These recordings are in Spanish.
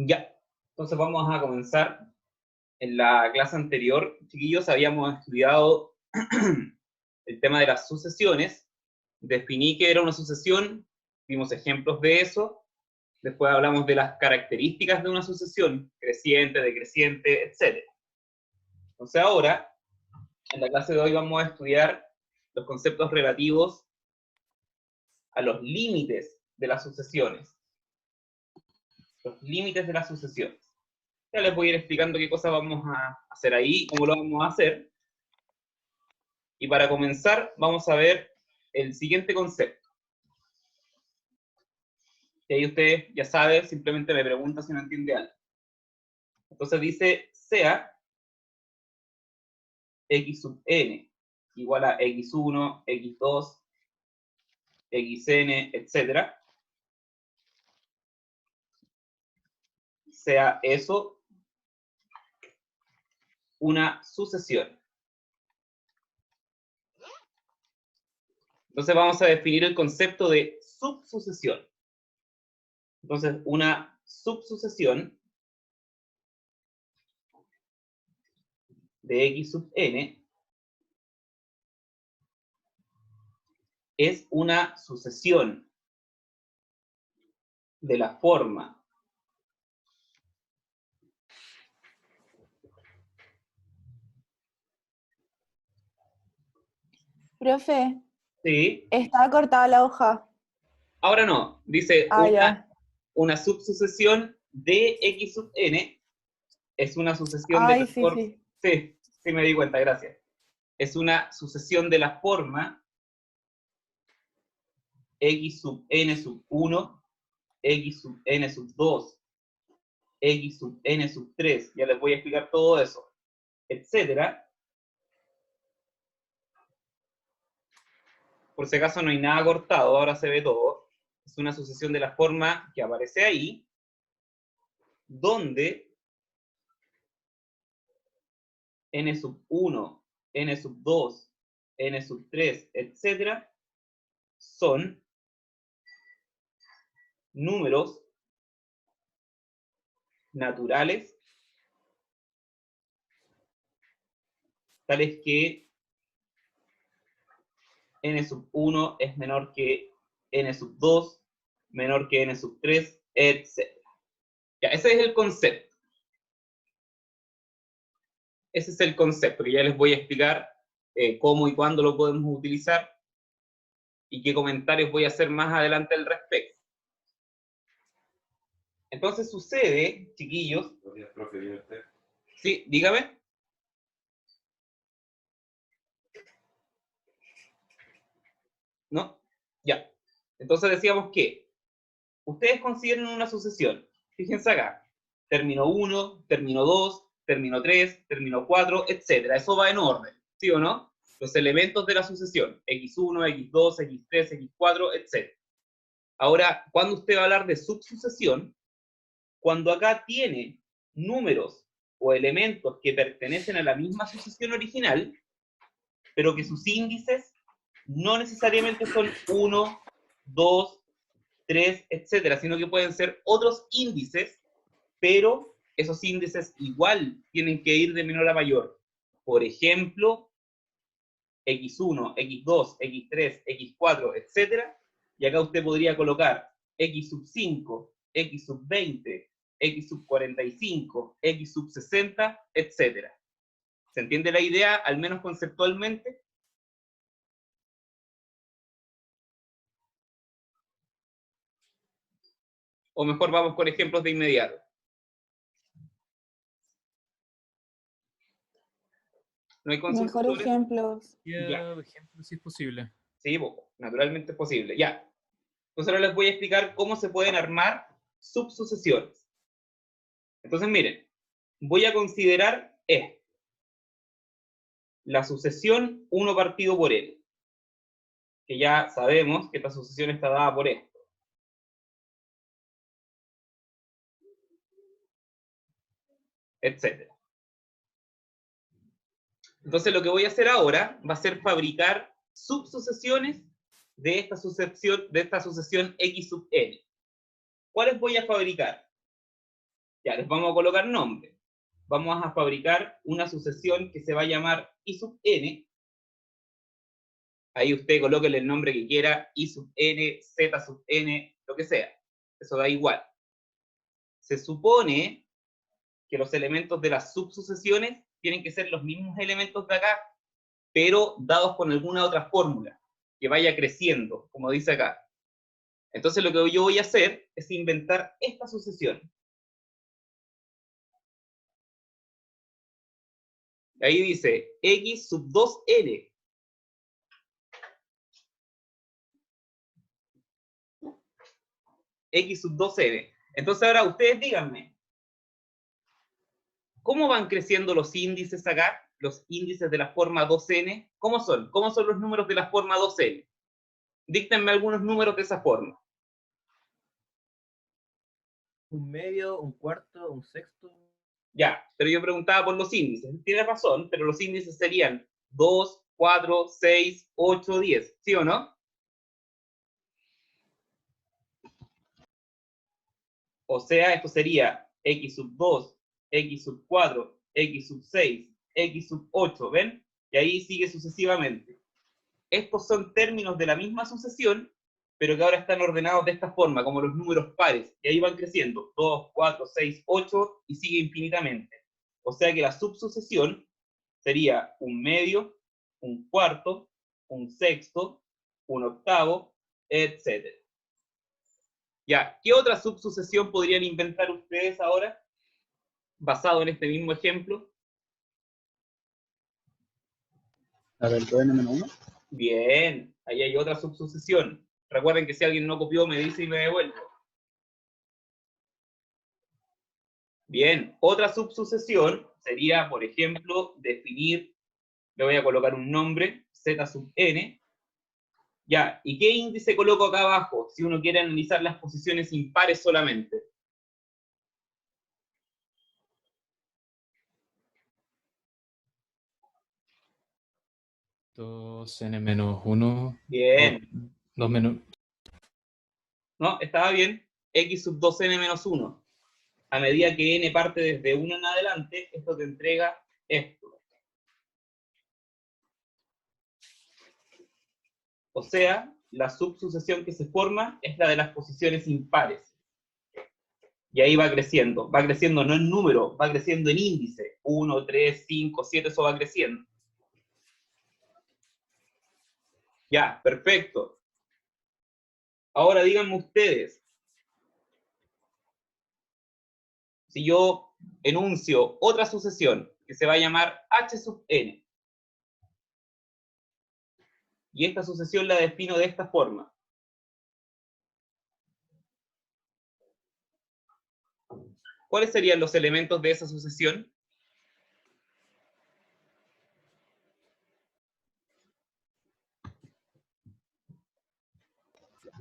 Ya, entonces vamos a comenzar. En la clase anterior, chiquillos, habíamos estudiado el tema de las sucesiones. Definí qué era una sucesión, vimos ejemplos de eso. Después hablamos de las características de una sucesión, creciente, decreciente, etc. Entonces ahora, en la clase de hoy vamos a estudiar los conceptos relativos a los límites de las sucesiones. Los límites de las sucesiones. Ya les voy a ir explicando qué cosas vamos a hacer ahí, cómo lo vamos a hacer. Y para comenzar, vamos a ver el siguiente concepto. Y ahí usted ya sabe, simplemente me pregunta si no entiende algo. Entonces dice, sea x sub n igual a x1, x2, xn, etc. Sea eso una sucesión. Entonces vamos a definir el concepto de subsucesión. Entonces, una subsucesión de x sub n es una sucesión de la forma Profe, sí. está cortada la hoja. Ahora no, dice Ah, ya. una subsucesión de x sub n es una sucesión de Ay, la sí, forma. sí. Sí, sí me di cuenta, gracias. Es una sucesión de la forma x sub n sub 1, x sub n sub 2, x sub n sub 3, ya les voy a explicar todo eso, etcétera. Por si acaso no hay nada cortado, ahora se ve todo. Es una sucesión de la forma que aparece ahí, donde n sub 1, n sub 2, n sub 3, etcétera, son números naturales, tales que n sub 1 es menor que n sub 2, menor que n sub 3, etc. Ya, ese es el concepto. Ese es el concepto que ya les voy a explicar cómo y cuándo lo podemos utilizar y qué comentarios voy a hacer más adelante al respecto. Entonces sucede, chiquillos. Buenos días, profe, ¿viene usted? Sí, dígame. ¿No? Ya. Entonces decíamos que ustedes consideren una sucesión. Fíjense acá. Término 1, término 2, término 3, término 4, etc. Eso va en orden, ¿sí o no? Los elementos de la sucesión. x1, x2, x3, x4, etc. Ahora, cuando usted va a hablar de subsucesión, cuando acá tiene números o elementos que pertenecen a la misma sucesión original, pero que sus índices no necesariamente son 1, 2, 3, etcétera, sino que pueden ser otros índices, pero esos índices igual tienen que ir de menor a mayor. Por ejemplo, x1, x2, x3, x4, etcétera, y acá usted podría colocar x sub 5, x sub 20, x sub 45, x sub 60, etcétera. ¿Se entiende la idea, al menos conceptualmente? O mejor vamos con ejemplos de inmediato. ¿No hay consultas Mejor sobre eso? ejemplos. Ya. Ejemplo, si es posible. Sí, naturalmente es posible. Ya. Entonces ahora les voy a explicar cómo se pueden armar subsucesiones. Entonces miren, voy a considerar esto. La sucesión 1 partido por n. Que ya sabemos que esta sucesión está dada por esto. Etcétera. Entonces lo que voy a hacer ahora va a ser fabricar subsucesiones de esta sucesión x sub n. ¿Cuáles voy a fabricar? Ya, les vamos a colocar nombre. Vamos a fabricar una sucesión que se va a llamar I sub n. Ahí usted colóquele el nombre que quiera, I sub n, Z sub n, lo que sea. Eso da igual. Se supone que los elementos de las subsucesiones tienen que ser los mismos elementos de acá, pero dados con alguna otra fórmula, que vaya creciendo, como dice acá. Entonces lo que yo voy a hacer es inventar esta sucesión. Ahí dice X sub 2N. X sub 2N. Entonces ahora ustedes díganme, ¿cómo van creciendo los índices acá? Los índices de la forma 2N, ¿cómo son? ¿Cómo son los números de la forma 2N? Díctenme algunos números de esa forma. Un medio, un cuarto, un sexto. Ya, pero yo preguntaba por los índices. Tiene razón, pero los índices serían 2, 4, 6, 8, 10. ¿Sí o no? O sea, esto sería X sub 2, X sub 4, X sub 6, X sub 8, ¿ven? Y ahí sigue sucesivamente. Estos son términos de la misma sucesión, pero que ahora están ordenados de esta forma, como los números pares, y ahí van creciendo, 2, 4, 6, 8, y sigue infinitamente. O sea que la subsucesión sería un medio, un cuarto, un sexto, un octavo, etc. Ya, ¿qué otra subsucesión podrían inventar ustedes ahora, basado en este mismo ejemplo? A ver, 2n-1. Bien, ahí hay otra subsucesión. Recuerden que si alguien no copió, me dice y me devuelvo. Bien, otra subsucesión sería, por ejemplo, definir, le voy a colocar un nombre, Z sub n. Ya, ¿y qué índice coloco acá abajo si uno quiere analizar las posiciones impares solamente? Dos n menos 1. Bien. 2 menos. ¿No? Estaba bien. X sub 2n menos 1. A medida que n parte desde 1 en adelante, esto te entrega esto. O sea, la subsucesión que se forma es la de las posiciones impares. Y ahí va creciendo no en número, va creciendo en índice. 1, 3, 5, 7, eso va creciendo. Ya, perfecto. Ahora díganme ustedes, si yo enuncio otra sucesión que se va a llamar H sub n, y esta sucesión la defino de esta forma. ¿Cuáles serían los elementos de esa sucesión?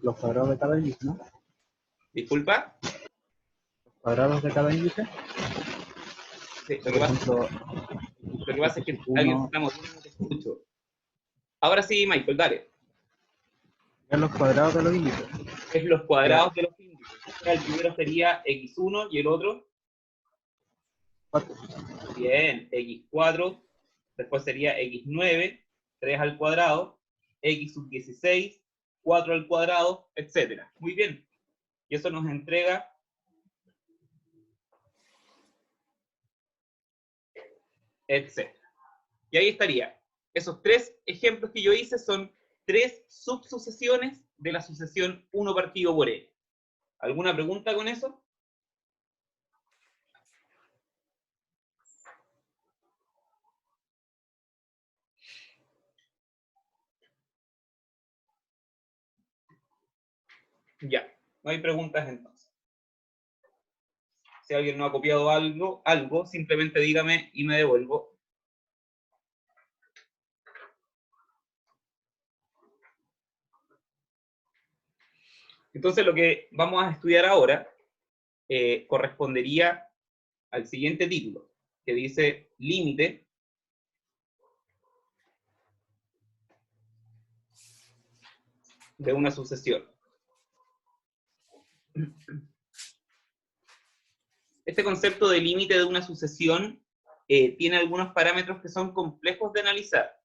Los cuadrados de cada índice, ¿no? ¿Disculpa? Los cuadrados de cada índice. Sí, Por ejemplo, lo que pasa es que uno, alguien se está moviendo, no te escucho. Ahora sí, Michael, dale. es los cuadrados de los índices. Es los cuadrados de los índices. O sea, el primero sería x1 y el otro. 4. Bien, x4. Después sería x9, 3 al cuadrado, x sub 16, 4 al cuadrado, etc. Muy bien. Y eso nos entrega etc. Y ahí estaría. Esos tres ejemplos que yo hice son tres subsucesiones de la sucesión 1 partido por n. ¿Alguna pregunta con eso? Ya, no hay preguntas entonces. Si alguien no ha copiado algo, simplemente dígame y me devuelvo. Entonces lo que vamos a estudiar ahora correspondería al siguiente título, que dice límite de una sucesión. Este concepto de límite de una sucesión tiene algunos parámetros que son complejos de analizar.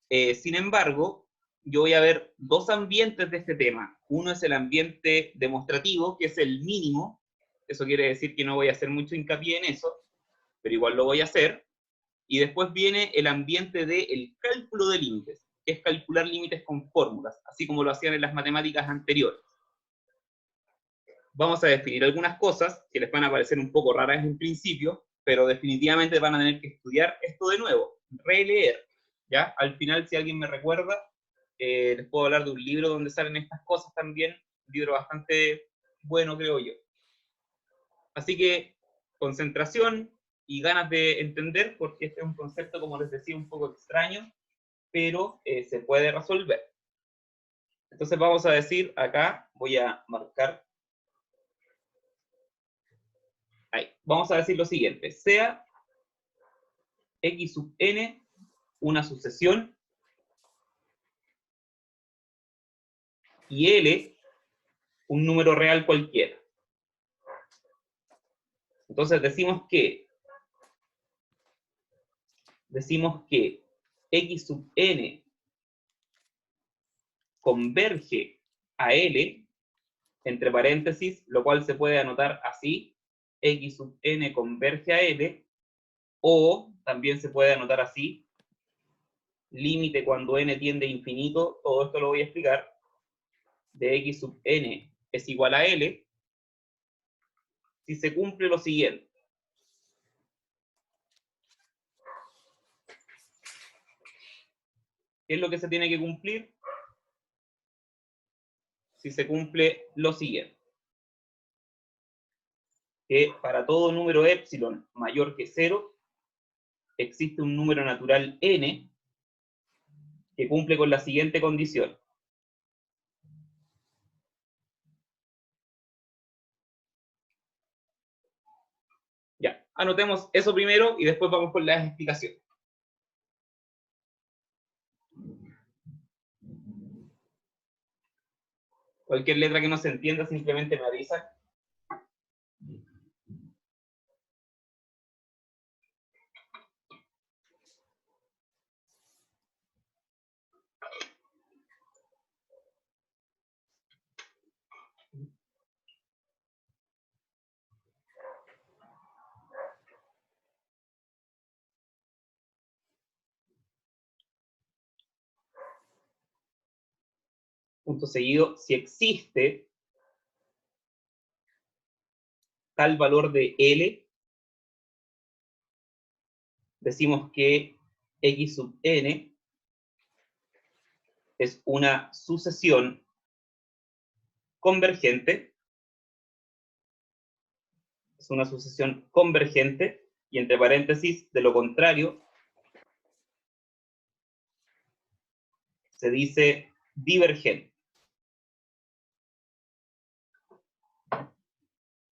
Sin embargo, yo voy a ver dos ambientes de este tema. Uno es el ambiente demostrativo, que es el mínimo. Eso quiere decir que no voy a hacer mucho hincapié en eso, pero igual lo voy a hacer. Y después viene el ambiente del cálculo de límites, que es calcular límites con fórmulas, así como lo hacían en las matemáticas anteriores. Vamos a definir algunas cosas que les van a parecer un poco raras en principio, pero definitivamente van a tener que estudiar esto de nuevo, releer. ¿Ya? Al final, si alguien me recuerda, les puedo hablar de un libro donde salen estas cosas también, un libro bastante bueno, creo yo. Así que, concentración y ganas de entender, porque este es un concepto, como les decía, un poco extraño, pero se puede resolver. Entonces vamos a decir acá, voy a marcar, ahí, vamos a decir lo siguiente, sea x sub n una sucesión y L un número real cualquiera. Entonces decimos que x sub n converge a L, entre paréntesis, lo cual se puede anotar así, x sub n converge a L, o también se puede anotar así, límite cuando n tiende a infinito, todo esto lo voy a explicar, de x sub n es igual a L, si se cumple lo siguiente. ¿Qué es lo que se tiene que cumplir? Si se cumple lo siguiente. Que para todo número epsilon mayor que 0, existe un número natural n que cumple con la siguiente condición. Ya, anotemos eso primero y después vamos con las explicaciones. Cualquier letra que no se entienda, simplemente me avisa. Punto seguido, si existe tal valor de L, decimos que x sub n es una sucesión convergente, y entre paréntesis, de lo contrario, se dice divergente.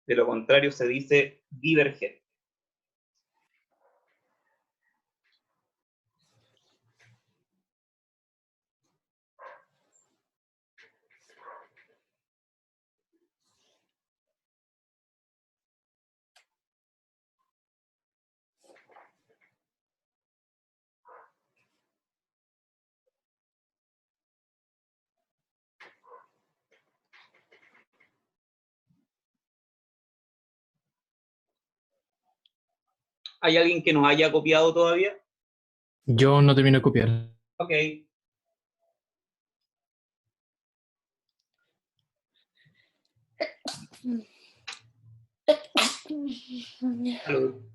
De lo contrario se dice divergente. ¿Hay alguien que nos haya copiado todavía? Yo no termino de copiar. Ok. Salud.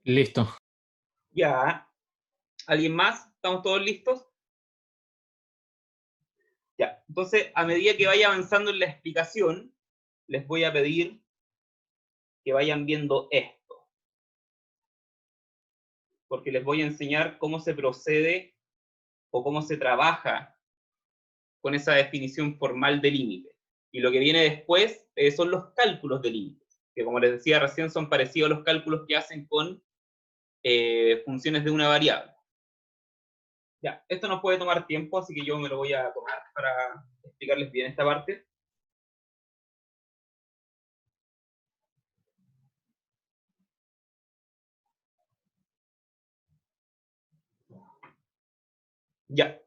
Listo. Ya. ¿Alguien más? ¿Estamos todos listos? Ya. Entonces, a medida que vaya avanzando en la explicación, les voy a pedir que vayan viendo esto. Porque les voy a enseñar cómo se procede o cómo se trabaja con esa definición formal de límite. Y lo que viene después son los cálculos de límites. que como les decía recién son parecidos a los cálculos que hacen con funciones de una variable. Ya, esto nos puede tomar tiempo, así que yo me lo voy a tomar para explicarles bien esta parte. Ya,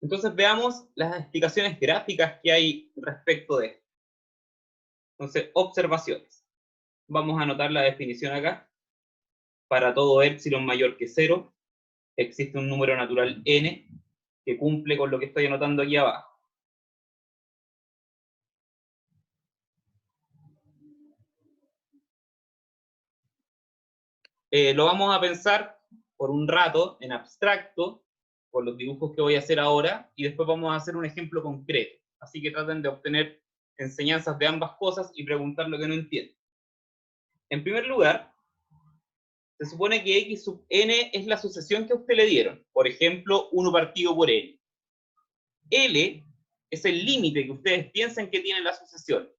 entonces veamos las explicaciones gráficas que hay respecto de esto. Entonces, observaciones. Vamos a anotar la definición acá. Para todo epsilon mayor que 0, existe un número natural n que cumple con lo que estoy anotando aquí abajo. Lo vamos a pensar por un rato en abstracto, por los dibujos que voy a hacer ahora, y después vamos a hacer un ejemplo concreto. Así que traten de obtener enseñanzas de ambas cosas y preguntar lo que no entienden. En primer lugar, se supone que x sub n es la sucesión que a usted le dieron. Por ejemplo, 1 partido por n. L es el límite que ustedes piensan que tiene la sucesión.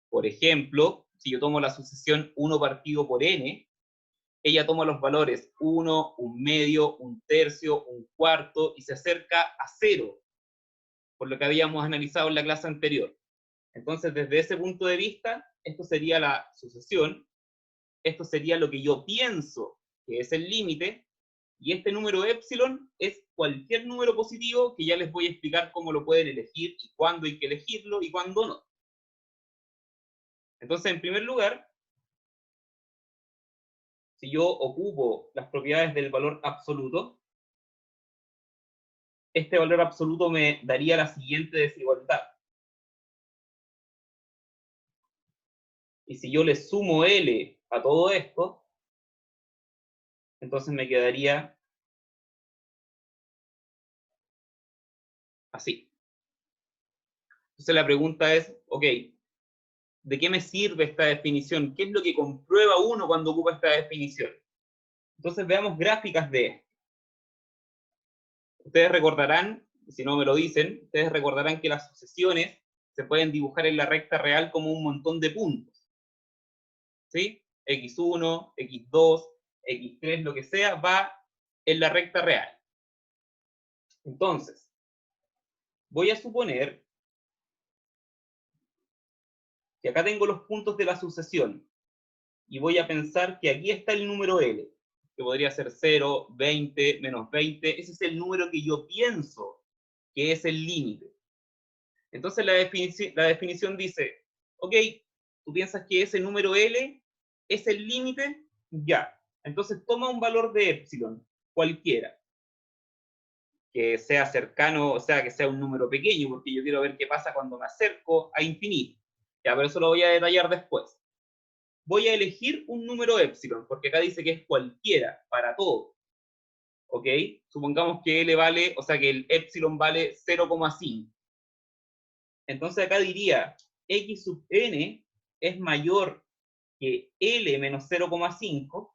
Por ejemplo, si yo tomo la sucesión 1 partido por n, ella toma los valores 1, 1/2, 1/3, 1/4 y se acerca a 0, por lo que habíamos analizado en la clase anterior. Entonces, desde ese punto de vista, esto sería la sucesión, esto sería lo que yo pienso que es el límite, y este número epsilon es cualquier número positivo que ya les voy a explicar cómo lo pueden elegir y cuándo hay que elegirlo y cuándo no. Entonces, en primer lugar, si yo ocupo las propiedades del valor absoluto, este valor absoluto me daría la siguiente desigualdad. Y si yo le sumo L a todo esto, entonces me quedaría así. Entonces la pregunta es, ok, ¿de qué me sirve esta definición? ¿Qué es lo que comprueba uno cuando ocupa esta definición? Entonces veamos gráficas de esto. Ustedes recordarán, si no me lo dicen, ustedes recordarán que las sucesiones se pueden dibujar en la recta real como un montón de puntos. ¿Sí? X1, X2, X3, lo que sea, va en la recta real. Entonces, voy a suponer que acá tengo los puntos de la sucesión y voy a pensar que aquí está el número L, que podría ser 0, 20, menos 20. Ese es el número que yo pienso que es el límite. Entonces la definición dice, ok, tú piensas que ese número L es el límite, ya. Entonces toma un valor de epsilon, cualquiera, que sea cercano, o sea, que sea un número pequeño, porque yo quiero ver qué pasa cuando me acerco a infinito. Ya, pero eso lo voy a detallar después. Voy a elegir un número epsilon, porque acá dice que es cualquiera, para todo. ¿Ok? Supongamos que L vale, o sea, que el epsilon vale 0,5. Entonces acá diría, x sub n es mayor que L menos 0,5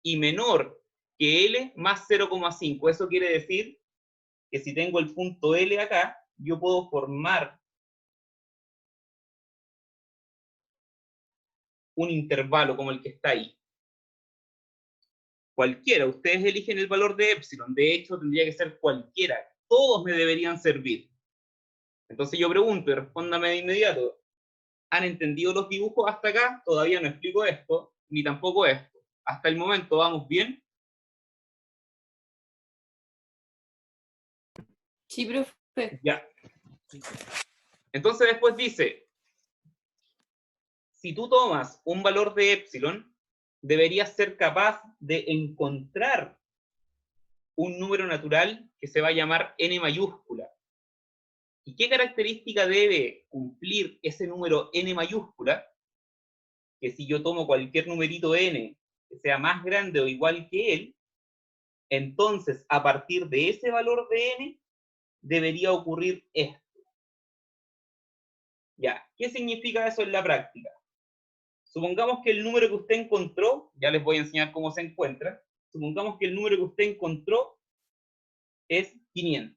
y menor que L más 0,5. Eso quiere decir que si tengo el punto L acá, yo puedo formar un intervalo como el que está ahí. Cualquiera, ustedes eligen el valor de epsilon, de hecho tendría que ser cualquiera, todos me deberían servir. Entonces yo pregunto y respóndame de inmediato, ¿han entendido los dibujos hasta acá? Todavía no explico esto, ni tampoco esto. Hasta el momento vamos bien. Sí, profe. Ya. Entonces después dice, si tú tomas un valor de epsilon, deberías ser capaz de encontrar un número natural que se va a llamar n mayúscula. ¿Y qué característica debe cumplir ese número n mayúscula? Que si yo tomo cualquier numerito n que sea más grande o igual que él, entonces a partir de ese valor de n debería ocurrir esto. Ya, ¿qué significa eso en la práctica? Supongamos que el número que usted encontró, ya les voy a enseñar cómo se encuentra, supongamos que el número que usted encontró es 500.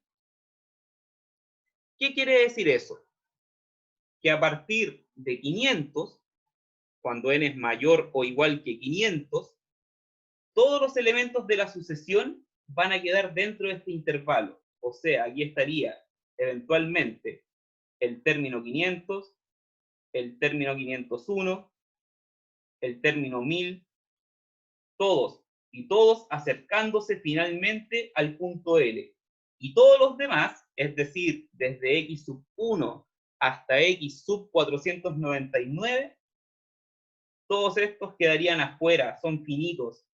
¿Qué quiere decir eso? Que a partir de 500, cuando n es mayor o igual que 500, todos los elementos de la sucesión van a quedar dentro de este intervalo. O sea, aquí estaría eventualmente el término 500, el término 501, el término 1000, todos, y todos acercándose finalmente al punto L. Y todos los demás, es decir, desde x sub 1 hasta x sub 499, todos estos quedarían afuera, son finitos.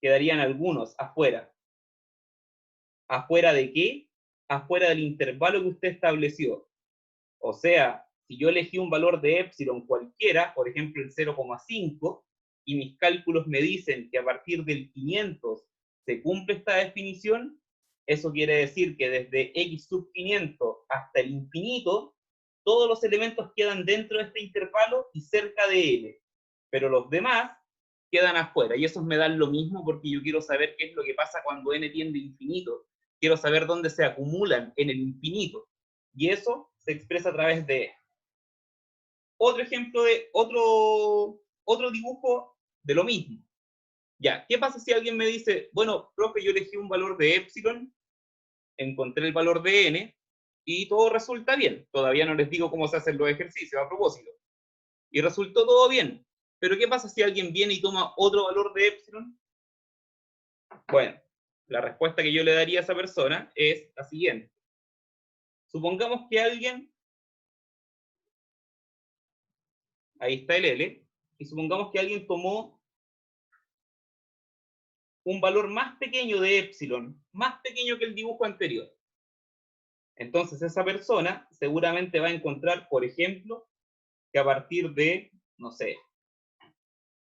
Quedarían algunos afuera. ¿Afuera de qué? Afuera del intervalo que usted estableció. O sea, si yo elegí un valor de epsilon cualquiera, por ejemplo el 0,5, y mis cálculos me dicen que a partir del 500 se cumple esta definición, eso quiere decir que desde x sub 500 hasta el infinito, todos los elementos quedan dentro de este intervalo y cerca de L, pero los demás quedan afuera, y esos me dan lo mismo porque yo quiero saber qué es lo que pasa cuando n tiende a infinito, quiero saber dónde se acumulan en el infinito, y eso se expresa a través de esto. Otro ejemplo de otro dibujo de lo mismo. Ya, ¿qué pasa si alguien me dice, bueno, profe, yo elegí un valor de epsilon, encontré el valor de n, y todo resulta bien? Todavía no les digo cómo se hacen los ejercicios a propósito. Y resultó todo bien. Pero ¿qué pasa si alguien viene y toma otro valor de epsilon? Bueno, la respuesta que yo le daría a esa persona es la siguiente. Supongamos que alguien, ahí está el L, y supongamos que alguien tomó un valor más pequeño de epsilon, más pequeño que el dibujo anterior. Entonces esa persona seguramente va a encontrar, por ejemplo, que a partir de, no sé,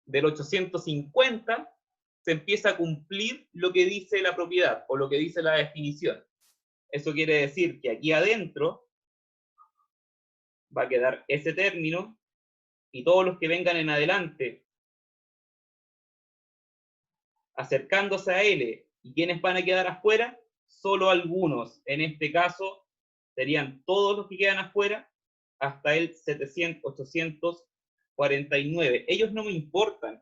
del 850 se empieza a cumplir lo que dice la propiedad o lo que dice la definición. Eso quiere decir que aquí adentro va a quedar ese término y todos los que vengan en adelante acercándose a L, y quienes van a quedar afuera, solo algunos. En este caso serían todos los que quedan afuera hasta el 849. Ellos no me importan,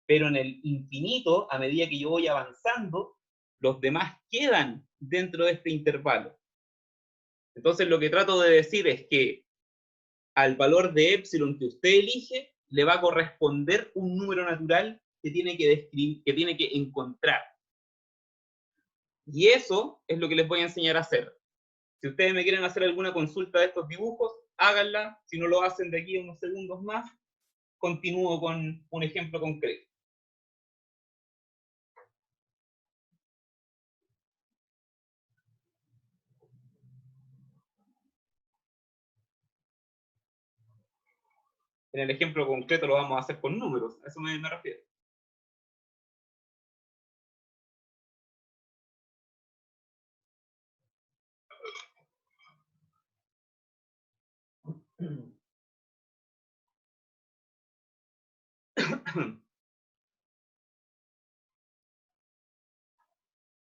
pero en el infinito, a medida que yo voy avanzando, los demás quedan dentro de este intervalo. Entonces lo que trato de decir es que al valor de epsilon que usted elige, le va a corresponder un número natural que tiene que describir, que tiene que encontrar. Y eso es lo que les voy a enseñar a hacer. Si ustedes me quieren hacer alguna consulta de estos dibujos, háganla. Si no lo hacen de aquí a unos segundos más, continúo con un ejemplo concreto. En el ejemplo concreto lo vamos a hacer con números, a eso me refiero.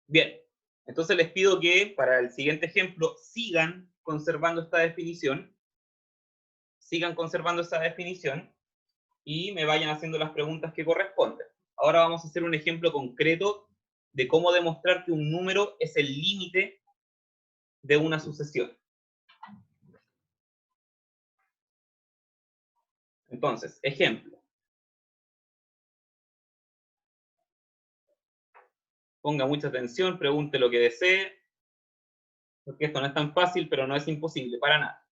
Bien, entonces les pido que para el siguiente ejemplo sigan conservando esta definición, y me vayan haciendo las preguntas que corresponden. Ahora vamos a hacer un ejemplo concreto de cómo demostrar que un número es el límite de una sucesión. Entonces, ejemplo. Ponga mucha atención, pregunte lo que desee, porque esto no es tan fácil, pero no es imposible, para nada.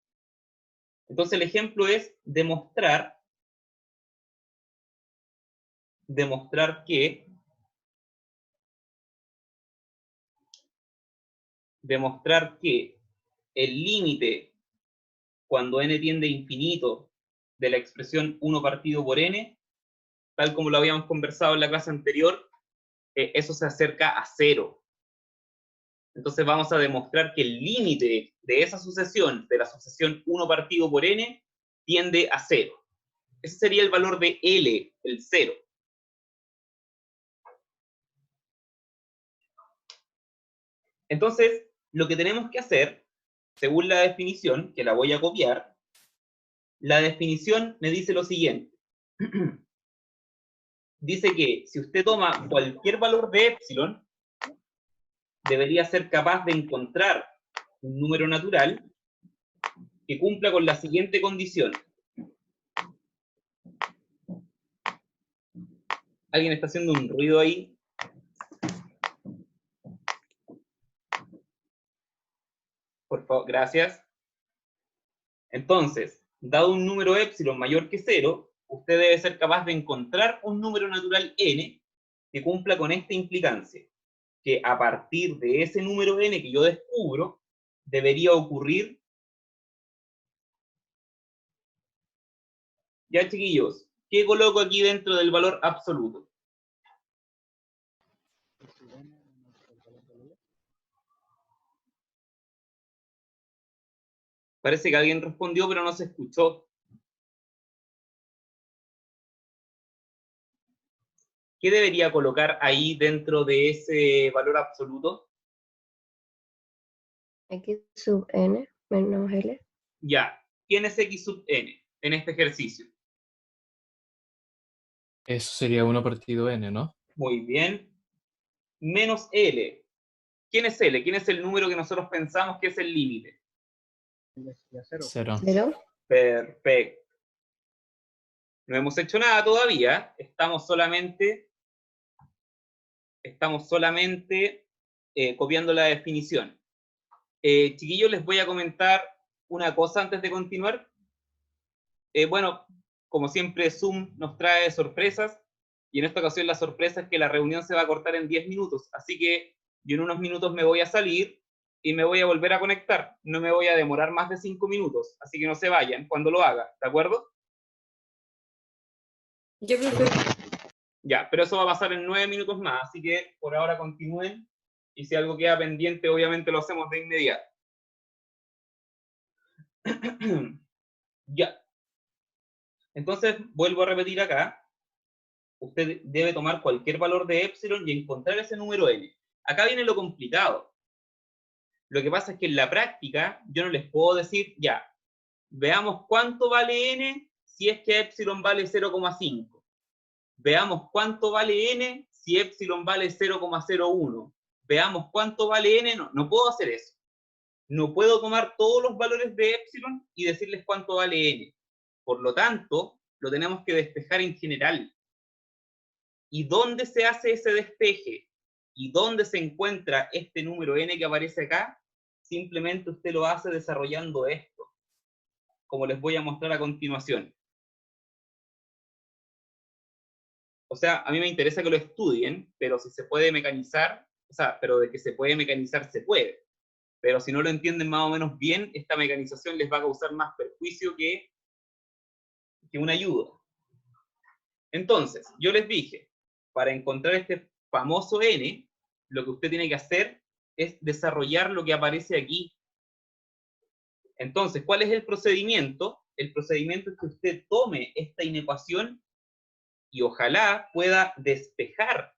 Entonces el ejemplo es demostrar que el límite cuando n tiende a infinito de la expresión 1 partido por n, tal como lo habíamos conversado en la clase anterior, eso se acerca a 0. Entonces vamos a demostrar que el límite de esa sucesión, de la sucesión 1 partido por n, tiende a 0. Ese sería el valor de L, el 0. Entonces, lo que tenemos que hacer, según la definición, que la voy a copiar, La definición me dice lo siguiente. Dice que si usted toma cualquier valor de epsilon, debería ser capaz de encontrar un número natural que cumpla con la siguiente condición. ¿Alguien está haciendo un ruido ahí? Por favor, gracias. Entonces, dado un número epsilon mayor que 0, usted debe ser capaz de encontrar un número natural n que cumpla con esta implicancia, que a partir de ese número n que yo descubro, debería ocurrir. Ya, chiquillos, ¿qué coloco aquí dentro del valor absoluto? Parece que alguien respondió, pero no se escuchó. ¿Qué debería colocar ahí dentro de ese valor absoluto? X sub n menos L. Ya, ¿quién es x sub n en este ejercicio? Eso sería 1 partido n, ¿no? Muy bien. Menos L. ¿Quién es L? ¿Quién es el número que nosotros pensamos que es el límite? Cero. 0. Perfecto. No hemos hecho nada todavía. Estamos solamente copiando la definición. Chiquillos, les voy a comentar una cosa antes de continuar. Bueno, como siempre, Zoom nos trae sorpresas, y en esta ocasión la sorpresa es que la reunión se va a cortar en 10 minutos, así que yo en unos minutos me voy a salir y me voy a volver a conectar. No me voy a demorar más de 5 minutos, así que no se vayan cuando lo haga, ¿de acuerdo? Yo prefiero. Ya, pero eso va a pasar en 9 minutos más, así que por ahora continúen, y si algo queda pendiente, obviamente lo hacemos de inmediato. Ya. Entonces, vuelvo a repetir acá. Usted debe tomar cualquier valor de epsilon y encontrar ese número n. Acá viene lo complicado. Lo que pasa es que en la práctica, yo no les puedo decir, ya, veamos cuánto vale n si es que epsilon vale 0,5. Veamos cuánto vale n si epsilon vale 0,01. Veamos cuánto vale n. No puedo hacer eso. No puedo tomar todos los valores de epsilon y decirles cuánto vale n. Por lo tanto, lo tenemos que despejar en general. ¿Y dónde se hace ese despeje? ¿Y dónde se encuentra este número n que aparece acá? Simplemente usted lo hace desarrollando esto, como les voy a mostrar a continuación. O sea, a mí me interesa que lo estudien, pero si se puede mecanizar, o sea, pero de que se puede mecanizar, se puede. Pero si no lo entienden más o menos bien, esta mecanización les va a causar más perjuicio que una ayuda. Entonces, yo les dije, para encontrar este famoso n, lo que usted tiene que hacer es desarrollar lo que aparece aquí. Entonces, ¿cuál es el procedimiento? El procedimiento es que usted tome esta inecuación y ojalá pueda despejar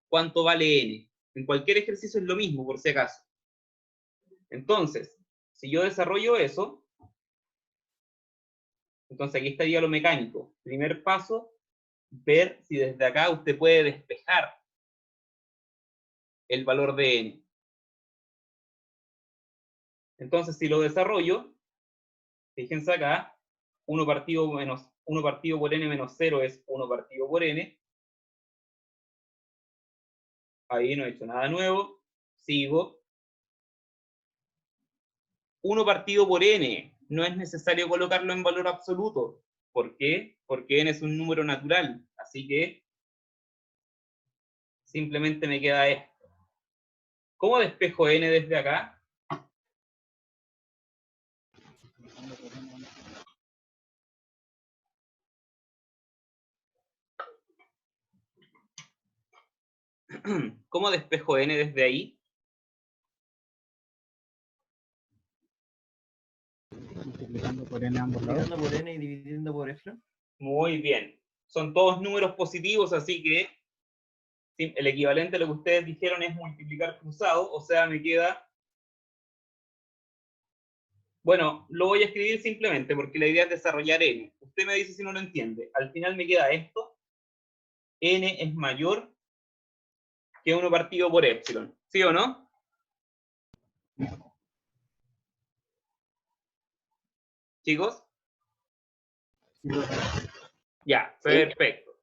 cuánto vale n. En cualquier ejercicio es lo mismo, por si acaso. Entonces, si yo desarrollo eso, entonces aquí estaría lo mecánico. Primer paso, ver si desde acá usted puede despejar el valor de n. Entonces, si lo desarrollo, fíjense acá, 1 partido por n menos 0 es 1 partido por n. Ahí no he hecho nada nuevo. Sigo. 1 partido por n. No es necesario colocarlo en valor absoluto. ¿Por qué? Porque n es un número natural. Así que simplemente me queda esto. ¿Cómo despejo n desde acá? ¿Cómo despejo n desde ahí? Multiplicando por n a ambos lados. Dividiendo por n y dividiendo por epsilon. Muy bien. Son todos números positivos, así que el equivalente a lo que ustedes dijeron es multiplicar cruzado, o sea, me queda Bueno, lo voy a escribir simplemente porque la idea es desarrollar n. Usted me dice si no lo entiende. Al final me queda esto. N es mayor que 1 partido por epsilon. ¿Sí o no? ¿Chicos? Ya, perfecto.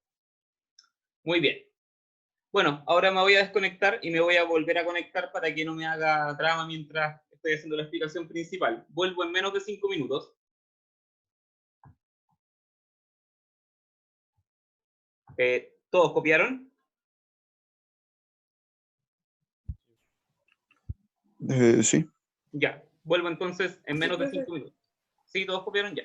Muy bien. Bueno, ahora me voy a desconectar y me voy a volver a conectar para que no me haga drama mientras estoy haciendo la explicación principal. Vuelvo en menos de 5 minutos. ¿Todos copiaron? Sí. Ya. Vuelvo entonces en menos de profe. 5 minutos. ¿Sí? ¿Todos copiaron? Ya.